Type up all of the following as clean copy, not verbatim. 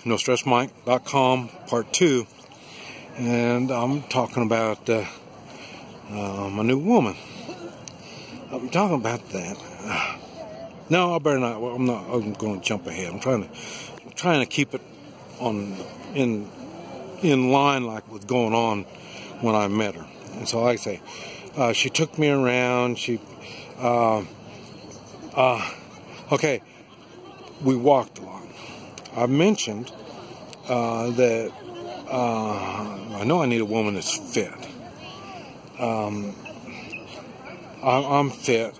NoStressMike.com Part 2, and I'm talking about my new woman. I'm talking about that. No, I better not. Well, I'm going to jump ahead. I'm trying to keep it in line like what's going on when I met her. And so, like I say, she took me around. Okay, we walked a lot. I mentioned that I know I need a woman that's fit. I'm fit.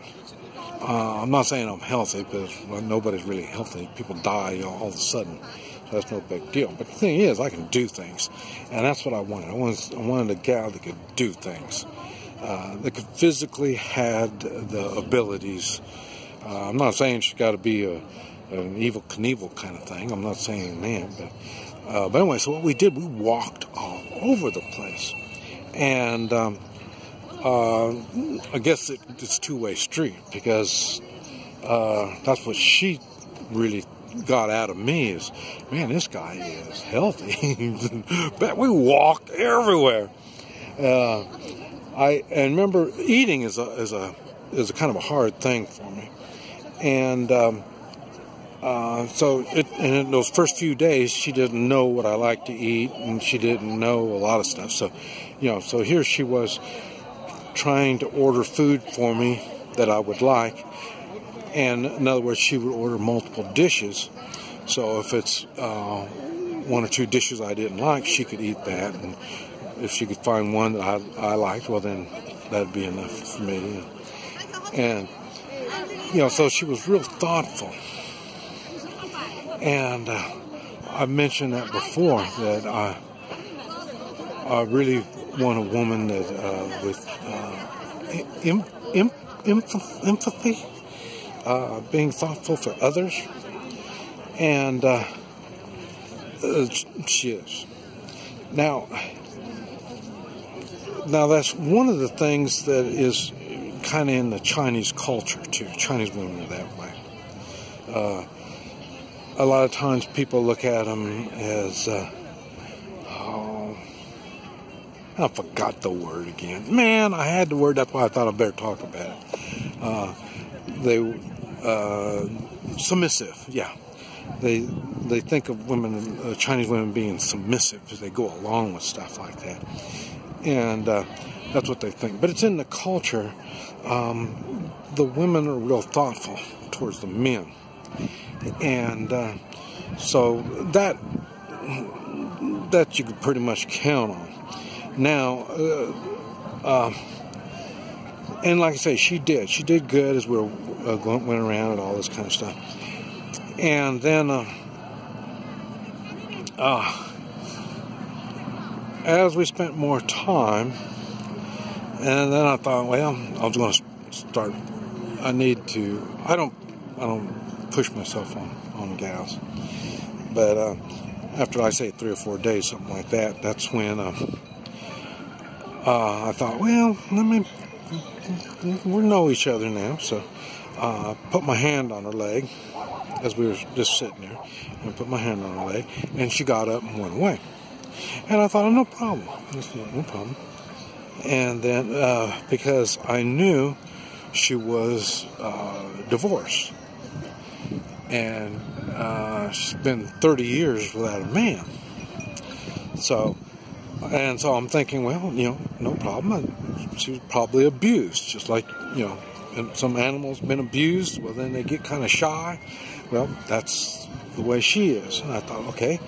I'm not saying I'm healthy, because nobody's really healthy. People die all of a sudden. So that's no big deal. But the thing is, I can do things. And that's what I wanted. I wanted a gal that could do things. That could physically had the abilities. I'm not saying she's got to be an Evel Knievel kind of thing. I'm not saying that. But anyway, so what we did, we walked all over the place. And I guess it's a two-way street, because that's what she really got out of me is, man, this guy is healthy. But we walked everywhere. I remember eating is a kind of a hard thing for me, and so in those first few days, she didn't know what I like to eat, and she didn't know a lot of stuff. So, so here she was trying to order food for me that I would like. And in other words, she would order multiple dishes. So if it's one or two dishes I didn't like, she could eat that. And if she could find one that I liked, well, then that'd be enough for me. And, so she was real thoughtful. And I mentioned that before, that I really want a woman that with empathy, being thoughtful for others, and she is. Now that's one of the things that is kind of in the Chinese culture too. Chinese women are that way. A lot of times people look at them as I forgot the word again. Man, I had the word. That's why I thought I better talk about it. Submissive. Yeah, they think of women, Chinese women, being submissive because they go along with stuff like that, and that's what they think. But it's in the culture. The women are real thoughtful towards the men, and so that you could pretty much count on. Now, and like I say, she did good as we went around and all this kind of stuff. And then, as we spent more time, and then I thought, well, I was going to start. I don't push myself on gals, but after I say 3 or 4 days, something like that, that's when I thought, well, we know each other now, so I put my hand on her leg as we were just sitting there, and put my hand on her leg, and she got up and went away. And I thought, oh, no problem. No problem. And then, because I knew she was divorced, and she's been 30 years without a man. So I'm thinking, well, no problem. She was probably abused, just like, and some animals been abused. Well, then they get kind of shy. Well, that's the way she is. And I thought, okay,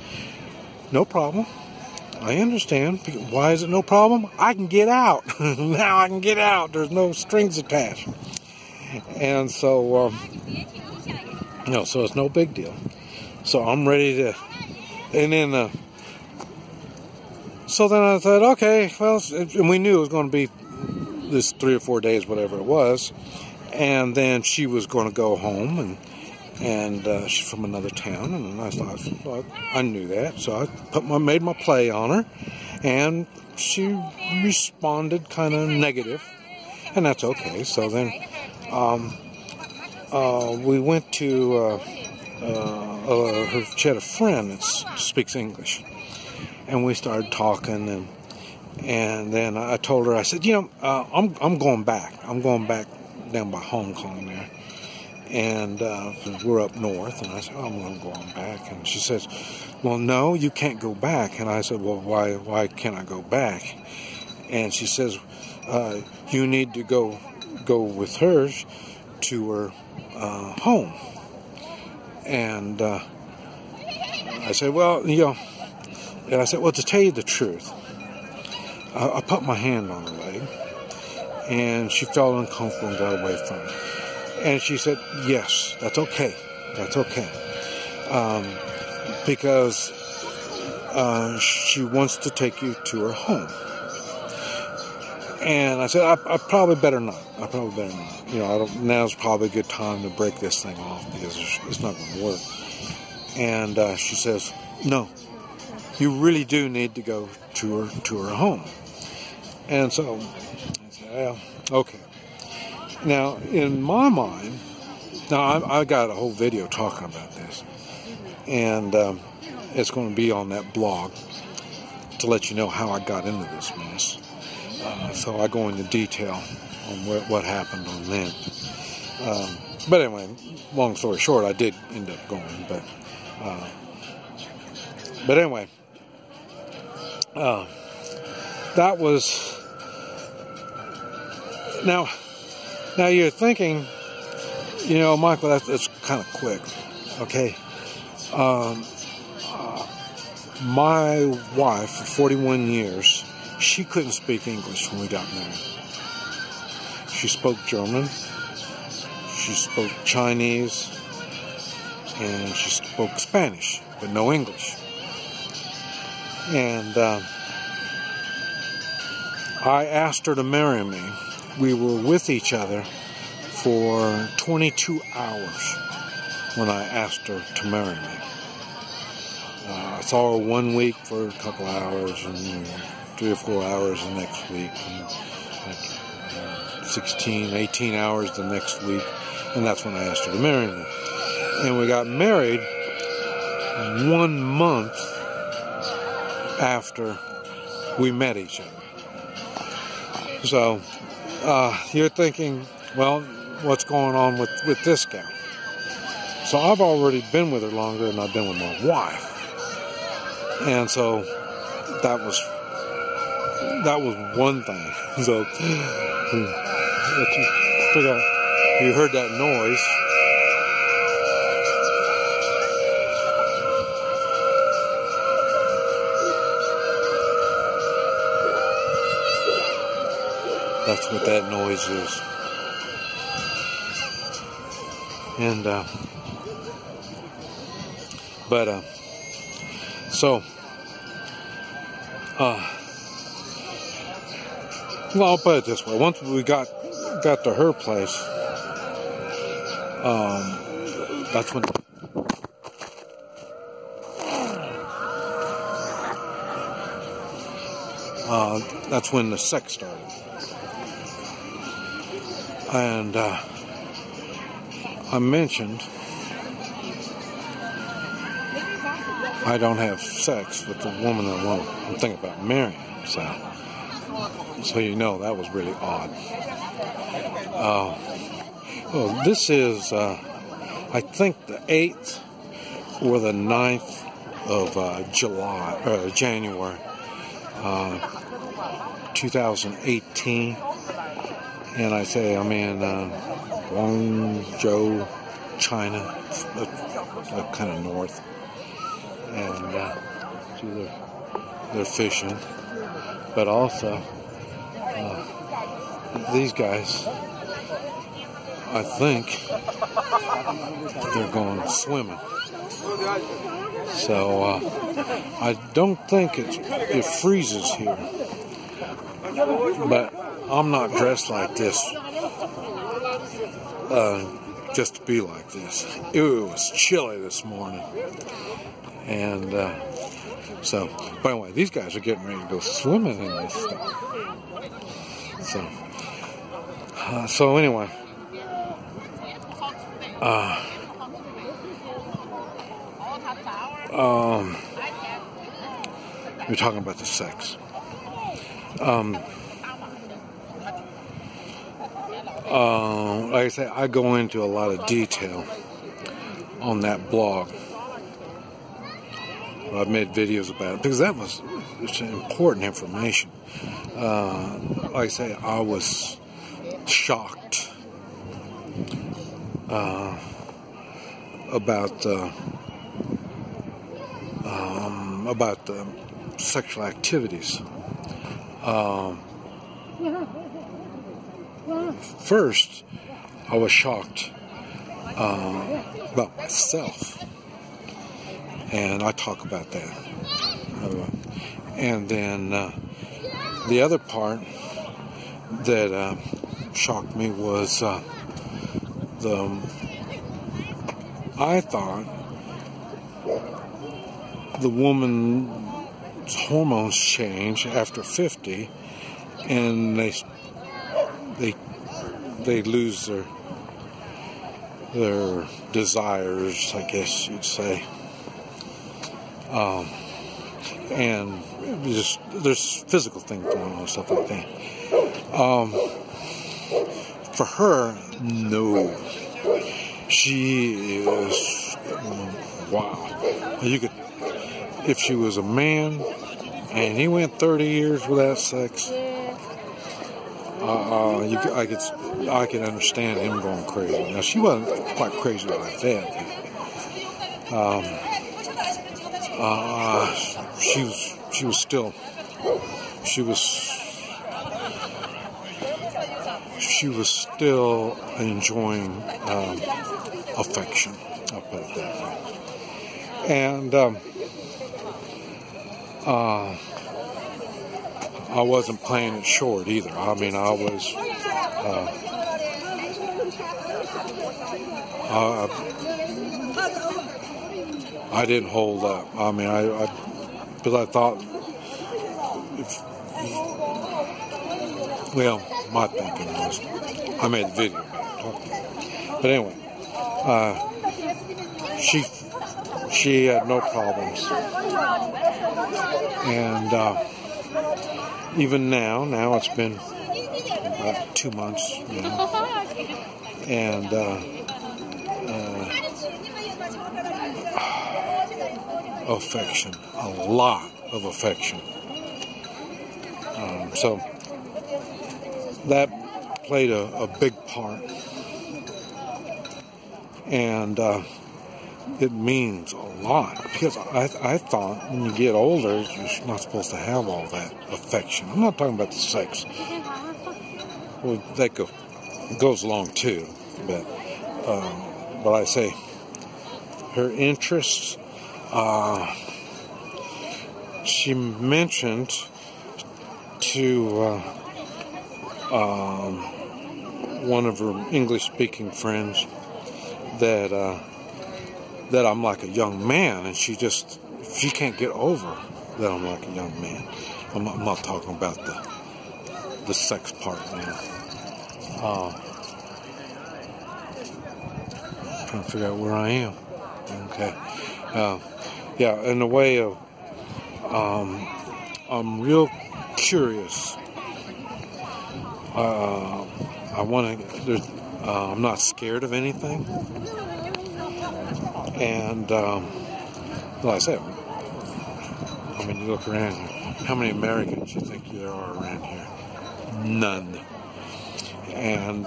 no problem. I understand. Why is it no problem? I can get out. Now I can get out. There's no strings attached. And so, so it's no big deal. So I'm ready to, and then, so then I thought, okay, well, and we knew it was going to be this 3 or 4 days, whatever it was, and then she was going to go home, and she's from another town, and I thought, well, I knew that, so I made my play on her, and she responded kind of negative, and that's okay. So then we went to she had a friend that speaks English, and we started talking, and then I told her, I said, I'm going back. I'm going back down by Hong Kong there, and we're up north. And I said, I'm going to go on back. And she says, well, no, you can't go back. And I said, well, why can't I go back? And she says, you need to go with her to her home. And I said, well, and I said, well, to tell you the truth, I put my hand on her leg, and she felt uncomfortable and got away from me. And she said, yes, that's okay. That's okay. Because she wants to take you to her home. And I said, I probably better not. Now's probably a good time to break this thing off because it's not going to work. And she says, no, you really do need to go to her home. And so I said, well, okay. Now, in my mind, I got a whole video talking about this. And it's going to be on that blog to let you know how I got into this mess. So I go into detail on what happened on that. But anyway, long story short, I did end up going. But anyway, that was... Now you're thinking, Michael, that's kind of quick, okay? My wife, for 41 years, she couldn't speak English when we got married. She spoke German, she spoke Chinese, and she spoke Spanish, but no English. And I asked her to marry me. We were with each other for 22 hours when I asked her to marry me. I saw her 1 week for a couple hours, and 3 or 4 hours the next week, and 16, 18 hours the next week, and that's when I asked her to marry me. And we got married 1 month after we met each other. So, you're thinking, well, what's going on with this gal? So I've already been with her longer than I've been with my wife. And so that was one thing. So you heard that noise. That's what that noise is. And well, I'll put it this way. Once we got to her place, that's when the sex started. And I mentioned I don't have sex with the woman I'm thinking about marrying. So that was really odd. Well, this is I think the 8th or the 9th of January 2018. And I'm in Guangzhou, China, kind of north. And they're fishing. But also, these guys, I think, they're going swimming. So, I don't think it freezes here. But I'm not dressed like this just to be like this. It was chilly this morning. And but anyway, these guys are getting ready to go swimming in this stuff. So anyway, we're talking about the sex. Like I say, I go into a lot of detail on that blog. I've made videos about it because that was important information. Like I say, I was shocked about the sexual activities. First, I was shocked about myself, and I talk about that. And then the other part that shocked me was I thought the woman's hormones change after 50, and they lose their desires, I guess you'd say. And just there's physical things going on and stuff like that. For her, no. She is, wow. You could, if she was a man and he went 30 years without sex, I could understand him going crazy. Now, she wasn't quite crazy like that. She was still enjoying affection. I'll put it that way. And I wasn't playing it short either. I mean, I was. I didn't hold up. I mean, because I thought, well, my thinking was, I made a video about it. But anyway, she had no problems, and even now it's been about 2 months, you know, and affection, a lot of affection. So that played a big part, and it means a lot, because I thought when you get older you're not supposed to have all that affection. I'm not talking about the sex. Well, that goes along too, but I say her interests. She mentioned to one of her English-speaking friends that I'm like a young man, and she can't get over that I'm like a young man. I'm not talking about the sex part now. Trying to figure out where I am. Okay. Yeah, in the way of, I'm real curious. I'm not scared of anything. And, like I said, I mean, you look around here, how many Americans you think there are around here? None. And,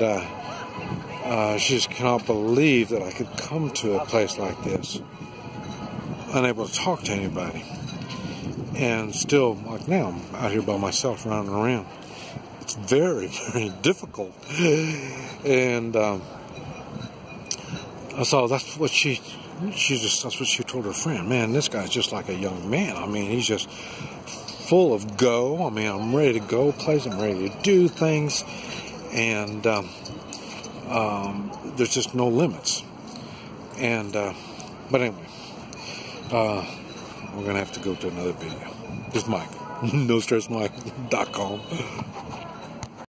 she just cannot believe that I could come to a place like this, unable to talk to anybody, and still, like now, I'm out here by myself running around. It's very, very difficult. And so that's what that's what she told her friend. Man, this guy's just like a young man. I mean, he's just full of go. I mean, I'm ready to go places. I'm ready to do things, and there's just no limits. And but anyway, we're gonna have to go to another video. This is Mike, NoStressMike.com.